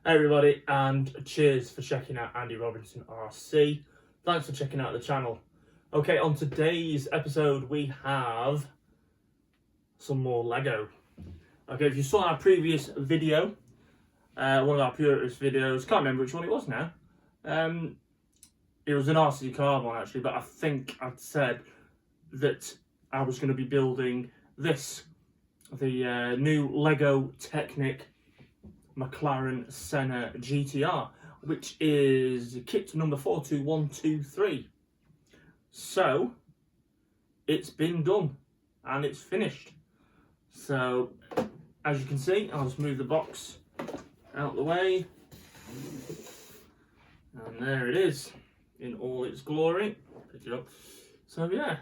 Hey everybody, and cheers for checking out Andy Robinson RC. Thanks for checking out the channel. Okay, on today's episode we have some more Lego. Okay, if you saw our previous video, one of our previous videos, can't remember which one it was now. It was an RC car one actually, but I think I'd said that I was going to be building this, the new Lego Technic McLaren Senna GTR, which is kit number 42123. So it's been done and it's finished. So as you can see, I'll just move the box out the way, and there it is in all its glory. Pick it up. So yeah,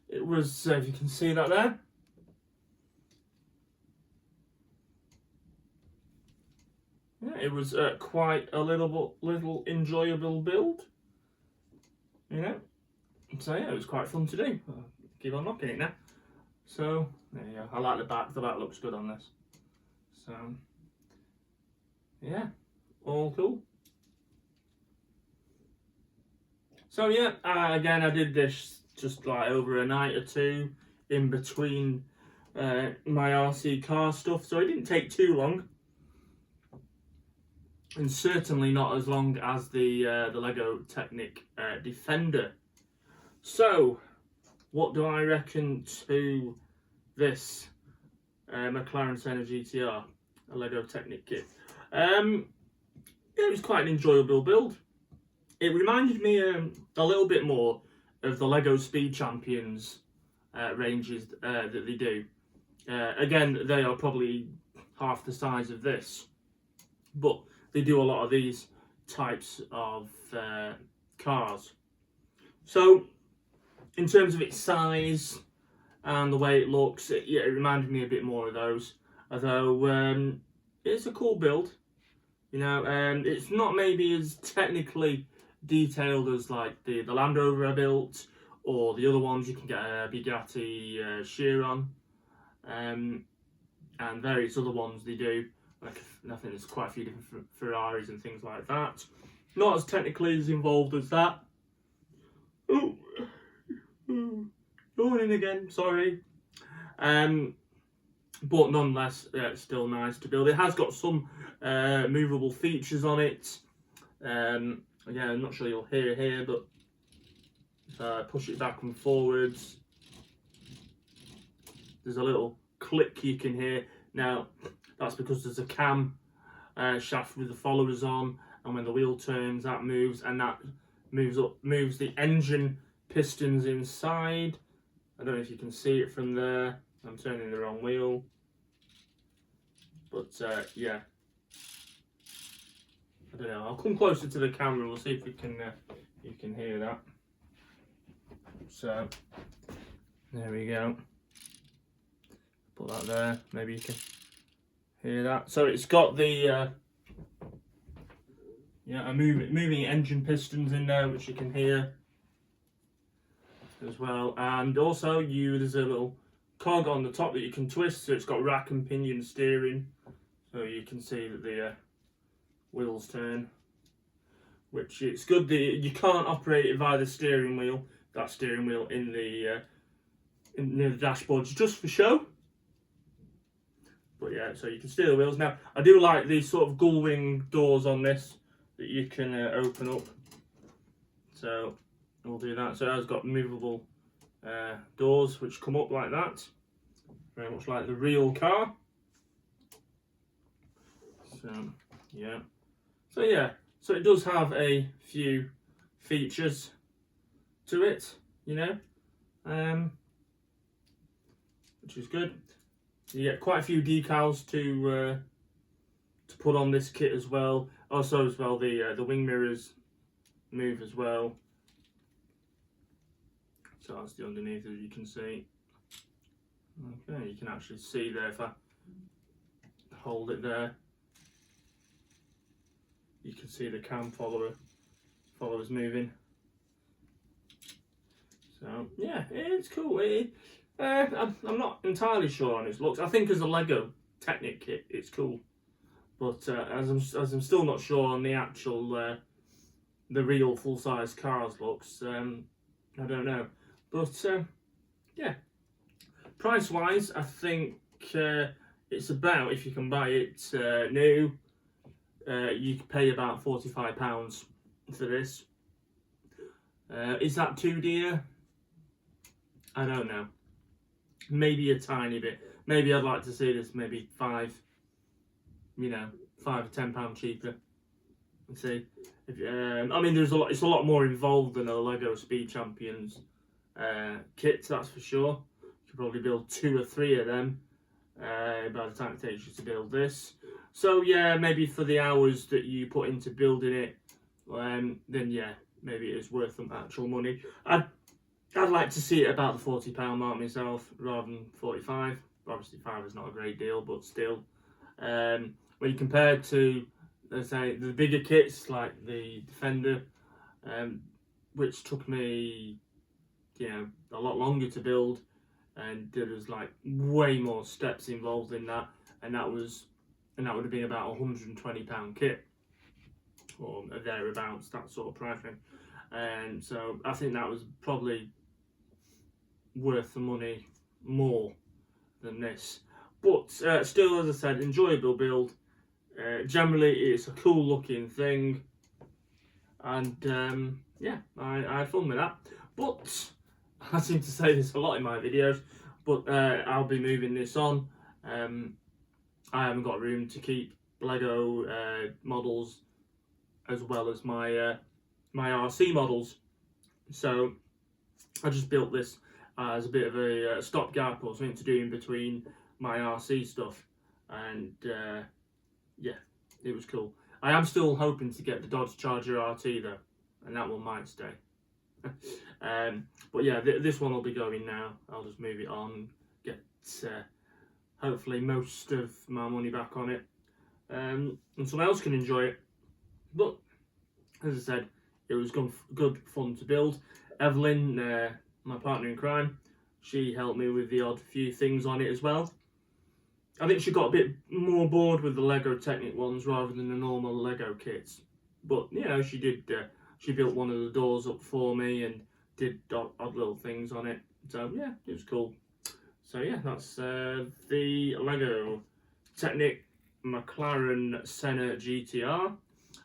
it was, if you can see that there, yeah, it was quite a little enjoyable build, you know. So yeah, it was quite fun to do. I'll keep on knocking it now. So there you go. I like the back. The back looks good on this. So yeah, all cool. So yeah, again, I did this just like over a night or two in between my RC car stuff, so it didn't take too long. And certainly not as long as the Lego Technic Defender. So, what do I reckon to this McLaren Senna GTR, a Lego Technic kit? It was quite an enjoyable build. It reminded me a little bit more of the Lego Speed Champions ranges that they do. Again, they are probably half the size of this, but they do a lot of these types of cars. So, in terms of its size and the way it looks, it reminded me a bit more of those. Although it's a cool build, you know. It's not maybe as technically detailed as like the Land Rover I built, or the other ones you can get a Bugatti Chiron, and various other ones they do. Like, I think there's quite a few different Ferraris and things like that. Not as technically as involved as that. Oh, yawning again, sorry. But nonetheless, it's still nice to build. It has got some movable features on it. Again, I'm not sure you'll hear here, but if I push it back and forwards, there's a little click you can hear. Now, that's because there's a cam shaft with the followers on, and when the wheel turns, that moves, and that moves the engine pistons inside. I don't know if you can see it from there. I'm turning the wrong wheel, but yeah, I don't know. I'll come closer to the camera. We'll see if we can you can hear that. So there we go. Put that there. Maybe you can hear that. So it's got the moving engine pistons in there, which you can hear as well. And also there's a little cog on the top that you can twist, so it's got rack and pinion steering, so you can see that the wheels turn, which it's good that you can't operate it via the steering wheel. That steering wheel in the dashboard is just for show. But yeah, so you can steer the wheels. Now, I do like these sort of gull wing doors on this that you can open up. So we'll do that. So it has got movable doors which come up like that, very much like the real car. So yeah, so it does have a few features to it, you know, which is good. You get quite a few decals to put on this kit as well. Also, as well, the wing mirrors move as well. So that's the underneath, as you can see. Okay, you can actually see there if I hold it there. You can see the cam followers moving. So yeah, it's cool. I'm not entirely sure on its looks. I think as a Lego Technic kit, it's cool. But as I'm still not sure on the actual the real full-size cars looks, I don't know. But yeah, price-wise, I think it's about, if you can buy it new, you can pay about £45 for this. Is that too dear? I don't know. Maybe a tiny bit. Maybe I'd like to see this maybe £5 or £10 cheaper. Let's see. I mean, it's a lot more involved than a Lego Speed Champions kit, that's for sure. You could probably build 2 or 3 of them by the time it takes you to build this. So yeah, maybe for the hours that you put into building it, then yeah, maybe it is worth the actual money. I'd like to see it about the £40 mark myself, rather than 45. Obviously, 5 is not a great deal, but still, when you compare it to, let's say, the bigger kits like the Defender, which took me, a lot longer to build, and there was like way more steps involved in that, and that would have been about £120 kit, or thereabouts, that sort of price range. And so I think that was probably worth the money more than this. But still, as I said, enjoyable build. Generally, it's a cool looking thing, and yeah, I had fun with that. But I seem to say this a lot in my videos, but I'll be moving this on. I haven't got room to keep Lego models as well as my my RC models, so I just built this as a bit of a stopgap or something to do in between my RC stuff, and yeah, it was cool. I am still hoping to get the Dodge Charger RT though, and that one might stay. But yeah, this one will be going now. I'll just move it on, get hopefully most of my money back on it, and someone else can enjoy it. But as I said, it was good fun to build. Evelyn, my partner in crime, she helped me with the odd few things on it as well. I think she got a bit more bored with the Lego Technic ones rather than the normal Lego kits. But she did. She built one of the doors up for me and did odd little things on it. So yeah, it was cool. So yeah, that's the Lego Technic McLaren Senna GTR.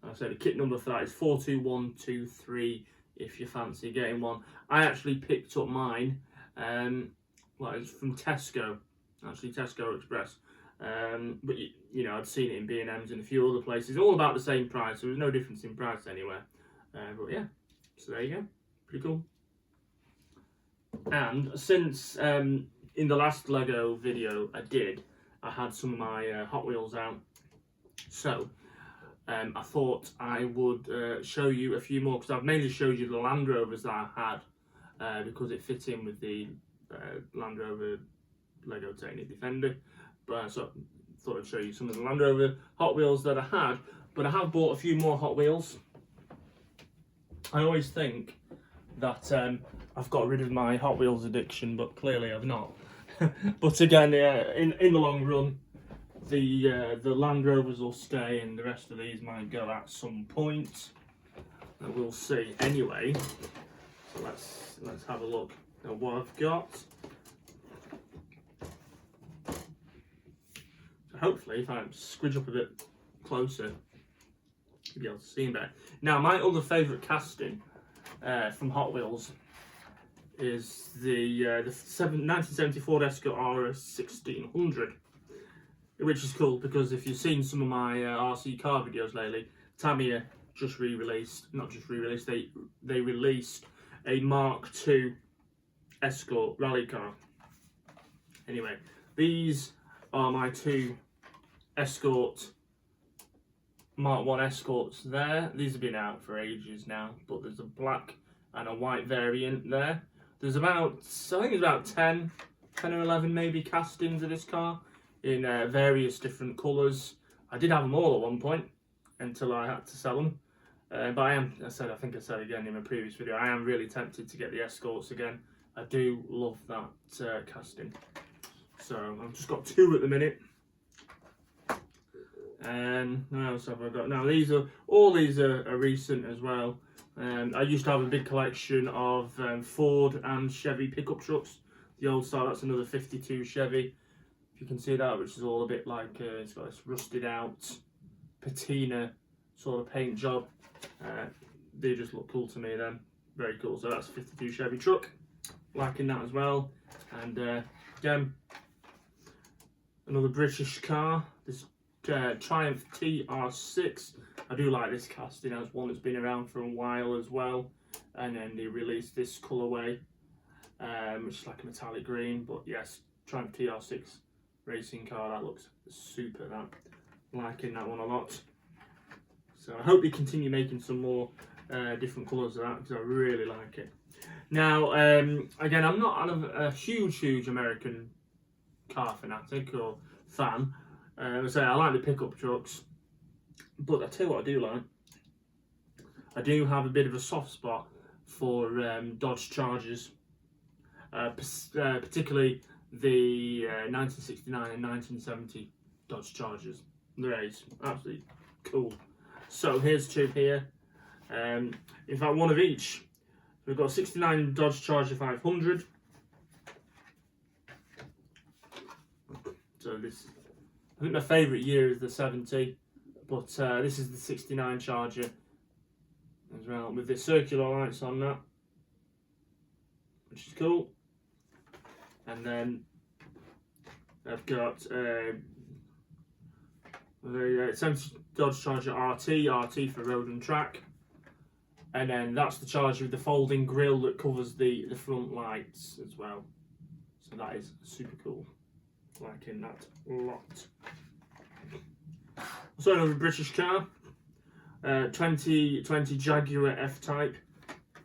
I said the kit number for that is 42123 if you fancy getting one. I actually picked up mine, it's from Tesco, actually Tesco Express. But I'd seen it in B&M's and a few other places, all about the same price. So there was no difference in price anywhere. But yeah, so there you go, pretty cool. And since in the last Lego video I had some of my Hot Wheels out, so I thought I would show you a few more, because I've mainly showed you the Land Rovers that I had because it fit in with the Land Rover Lego Technic Defender. But so I thought I'd show you some of the Land Rover Hot Wheels that I had. But I have bought a few more Hot Wheels. I always think that I've got rid of my Hot Wheels addiction, but clearly I've not. But again, in the long run, the Land Rovers will stay, and the rest of these might go at some point. We'll see. Anyway, so let's have a look at what I've got. So hopefully, if I squidge up a bit closer, you'll be able to see them better. Now, my other favourite casting from Hot Wheels is the 1974 Escort R1600. Which is cool, because if you've seen some of my RC car videos lately, Tamiya just they released a Mark II Escort rally car. Anyway, these are my two Escort Mark I Escorts there. These have been out for ages now, but there's a black and a white variant there. There's about, I think it's about 10 or 11 maybe castings of this car, in various different colours. I did have them all at one point until I had to sell them. But I think I said again in my previous video, I am really tempted to get the Escorts again. I do love that casting. So I've just got 2 at the minute. What else have I got? Now all these are recent as well. I used to have a big collection of Ford and Chevy pickup trucks. The old style, that's another 52 Chevy. If you can see that, which is all a bit like, it's got this rusted out patina sort of paint job. They just look cool to me then. Very cool. So that's a 52 Chevy truck. Liking that as well. And again, another British car. This Triumph TR6. I do like this casting. It's one that's been around for a while as well. And then they released this colourway, which is like a metallic green. But yes, Triumph TR6 racing car. That looks super. That, liking that one a lot. So I hope they continue making some more different colours of that, because I really like it. Now, again, I'm not a huge American car fanatic or fan. I like the pickup trucks, but I tell you what I do like. I do have a bit of a soft spot for Dodge Chargers, particularly the 1969 and 1970 Dodge Chargers. They're absolutely cool. So here's two here. In fact, one of each. We've got a 69 Dodge Charger 500. So this, I think my favourite year is the 70, but this is the 69 Charger as well, with the circular lights on that, which is cool. And then I've got the 70 Dodge Charger RT for road and track. And then that's the Charger with the folding grille that covers the front lights as well. So that is super cool. Liking that a lot. So another British car. 2020 Jaguar F-Type.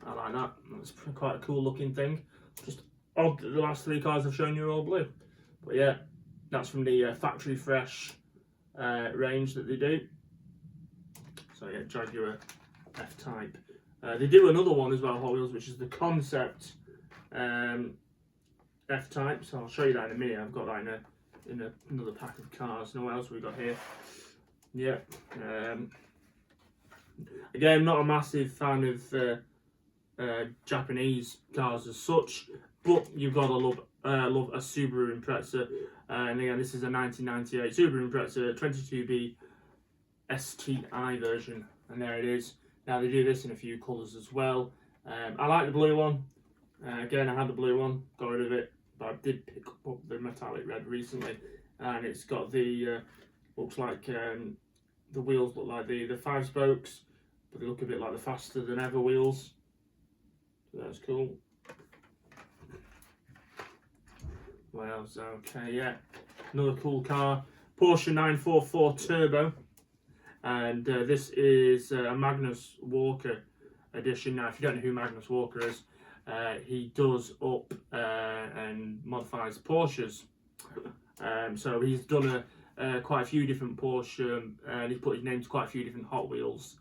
I like that. That's quite a cool looking thing. Just odd that the last three cars I've shown you are all blue. But yeah, that's from the Factory Fresh range that they do. So yeah, Jaguar F-Type. They do another one as well, Hot Wheels, which is the Concept F-Type. So I'll show you that in a minute. I've got that in another pack of cars. Now, what else have we got here? Yeah. Again, not a massive fan of Japanese cars as such, but you've got to love a Subaru Impreza. And again, this is a 1998 Subaru Impreza 22B STI version, and there it is. Now they do this in a few colours as well. I like the blue one. Again, I had the blue one, got rid of it, but I did pick up the metallic red recently, and it's got the looks like the wheels look like the 5 spokes, but they look a bit like the faster than ever wheels. So that's cool. What else? Okay, yeah, another cool car, Porsche 944 Turbo. And this is a Magnus Walker edition. Now, if you don't know who Magnus Walker is, he does up and modifies Porsches. So he's done quite a few different Porsche, and he's put his name to quite a few different Hot Wheels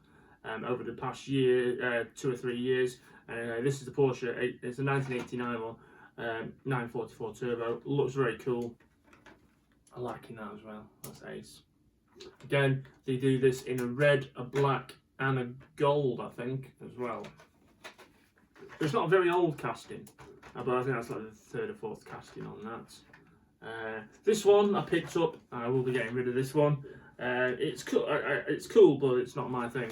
over the past year, 2 or 3 years. This is the Porsche, it's a 1989 one, 944 Turbo. Looks very cool. I like that as well. That's ace. Again, they do this in a red, a black, and a gold, I think, as well. It's not a very old casting, but I think that's like the 3rd or 4th casting on that. This one I picked up. I will be getting rid of this one. It's cool. It's cool, but it's not my thing.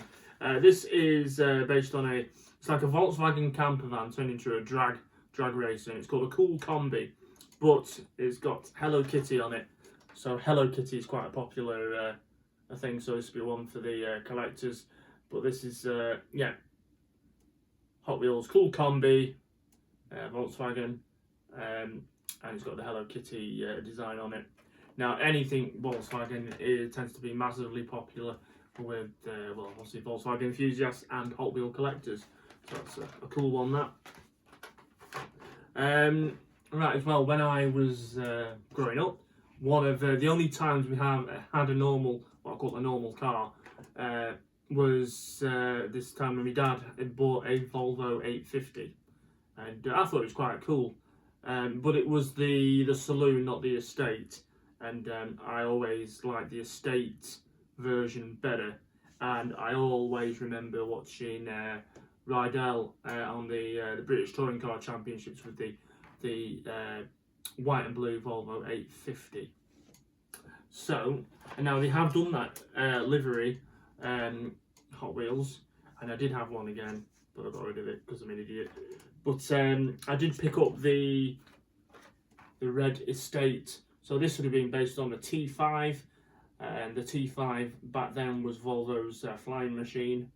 This is based on it's like a Volkswagen camper van turned into a drag racer, and it's called a Cool Combi, but it's got Hello Kitty on it. So Hello Kitty is quite a popular thing, so this will be one for the collectors. But this is, yeah, Hot Wheels Cool Combi, Volkswagen, and it's got the Hello Kitty design on it. Now, anything Volkswagen tends to be massively popular with, well, obviously Volkswagen enthusiasts and Hot Wheel collectors. So that's a cool one, that. Right, as well, when I was growing up, one of the only times we had a normal, what I call a normal car, was this time when my dad had bought a Volvo 850, and I thought it was quite cool, but it was the saloon, not the estate, and I always liked the estate version better. And I always remember watching Rydell on the British Touring Car Championships with the white and blue Volvo 850. So, and now they have done that livery, Hot Wheels, and I did have one again, but I got rid of it because I'm an idiot. But I did pick up the red estate. So this would have been based on the T5, and the T5 back then was Volvo's flying machine.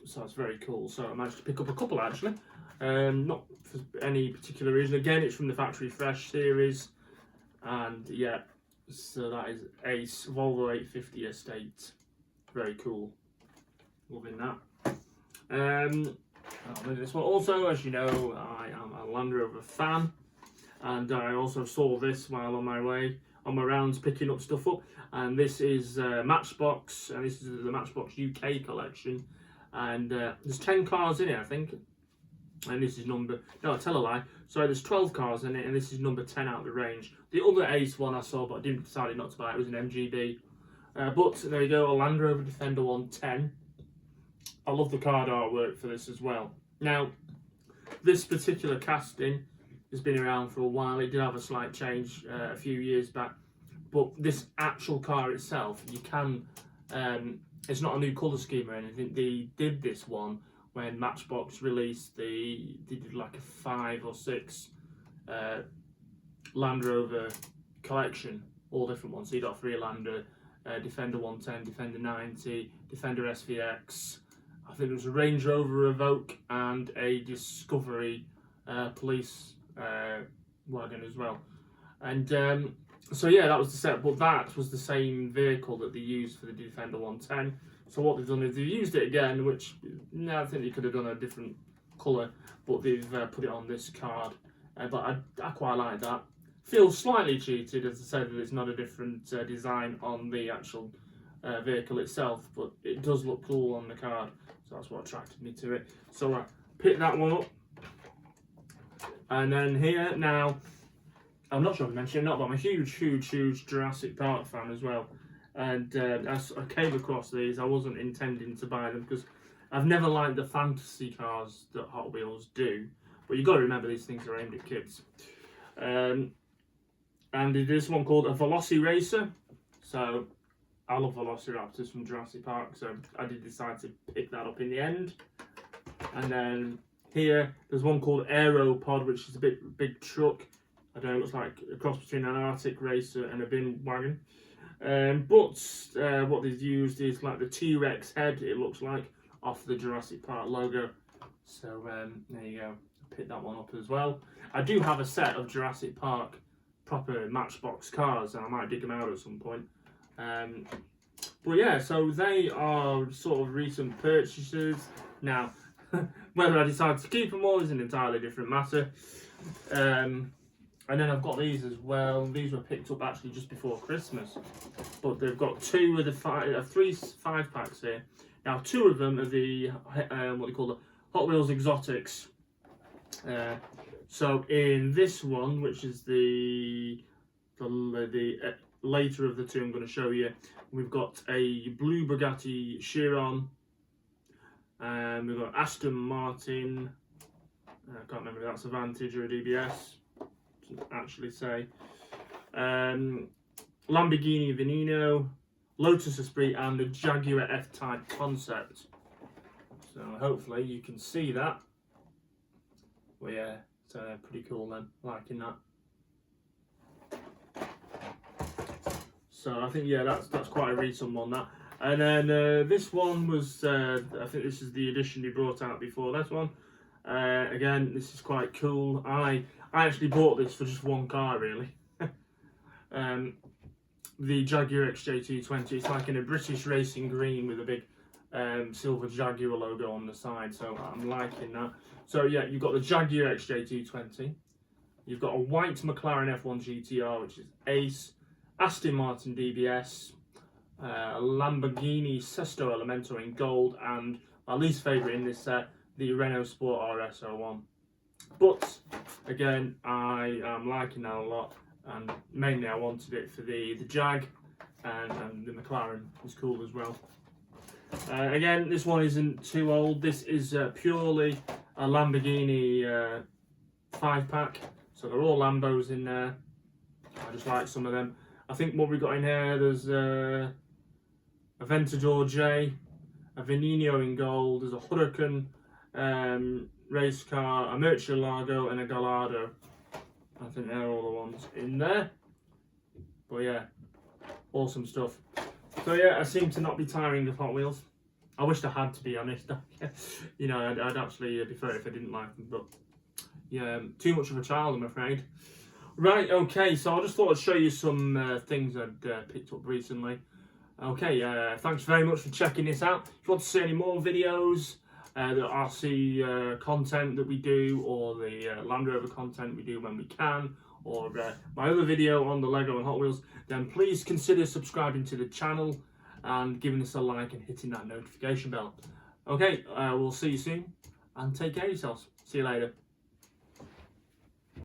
So it's very cool. So I managed to pick up a couple actually, not for any particular reason. Again, it's from the Factory Fresh series, and yeah, so that is Ace Volvo 850 estate. Very cool. Loving that. This one also, as you know, I am a Land Rover fan, and I also saw this while on my rounds picking up stuff up. And this is Matchbox, and this is the Matchbox UK collection, and there's 10 cars in it, I think. And this is no, I tell a lie. Sorry, there's 12 cars in it, and this is number 10 out of the range. The other Ace one I saw, but I didn't decide not to buy it. It was an MGB. But there you go, a Land Rover Defender 110. I love the card artwork for this as well. Now, this particular casting has been around for a while. It did have a slight change a few years back, but this actual car itself, you can, it's not a new colour scheme or anything. They did this one when Matchbox released they did like a 5 or 6 Land Rover collection, all different ones. So you got Freelander, Defender 110, Defender 90, Defender SVX, I think there was a Range Rover Evoque, and a Discovery police wagon as well. And so yeah, that was the set, but that was the same vehicle that they used for the Defender 110. So what they've done is they've used it again, which I think they could have done a different colour, but they've put it on this card. But I quite like that. Feels slightly cheated, as I said, that it's not a different design on the actual vehicle itself, but it does look cool on the card. So that's what attracted me to it. So I picked that one up. And then here, now, I'm not sure if I mentioned it or not, but I'm a huge Jurassic Park fan as well. And as I came across these, I wasn't intending to buy them because I've never liked the fantasy cars that Hot Wheels do. But you've got to remember these things are aimed at kids. And there's one called a Velociracer. So I love Velociraptors from Jurassic Park, so I did decide to pick that up in the end. And then here, there's one called Aeropod, which is a big truck. I don't know, it looks like a cross between an Arctic racer and a bin wagon. But what they've used is like the T-Rex head, it looks like, off the Jurassic Park logo. So there you go, I picked that one up as well. I do have a set of Jurassic Park proper Matchbox cars, and I might dig them out at some point. But yeah, so they are sort of recent purchases. Now, whether I decide to keep them all is an entirely different matter. And then I've got these as well. These were picked up actually just before Christmas. But they've got three 5-packs here. Now, 2 of them are the, what they call the Hot Wheels Exotics. So in this one, which is the later of the 2 I'm going to show you, we've got a blue Bugatti Chiron. We've got Aston Martin. I can't remember if that's a Vantage or a DBS. Doesn't actually say. Lamborghini Veneno, Lotus Esprit, and the Jaguar F-Type concept. So hopefully you can see that. Well, yeah, it's pretty cool then. Liking that. So I think, yeah, that's quite a recent one, that. And then this one was, I think this is the edition they brought out before this one. Again, this is quite cool. I actually bought this for just one car, really. The Jaguar Xjt 20. It's like in a British racing green with a big silver Jaguar logo on the side, so I'm liking that. So yeah, you've got the Jaguar Xjt 20. You've got a white McLaren F1 GTR, which is Ace. Aston Martin DBS, Lamborghini Sesto Elemento in gold, and my least favourite in this set, the Renault Sport RS01. But again, I am liking that a lot, and mainly I wanted it for the Jag, and the McLaren is cool as well. Again, this one isn't too old. This is purely a Lamborghini 5-pack, so they're all Lambos in there. I just like some of them. I think what we've got in here, there's a Aventador J, a Veneno in gold, there's a Huracan race car, a Murcielago and a Gallardo. I think they're all the ones in there. But yeah, awesome stuff. So yeah, I seem to not be tiring of Hot Wheels. I wished I had, to be honest. You know, I'd actually prefer it if I didn't like them, but yeah, too much of a child, I'm afraid. Right, okay, so I just thought I'd show you some things I'd picked up recently. Okay, thanks very much for checking this out. If you want to see any more videos, the RC content that we do, or the Land Rover content we do when we can, or my other video on the Lego and Hot Wheels, then please consider subscribing to the channel and giving us a like and hitting that notification bell. Okay, we'll see you soon, and take care of yourselves. See you later.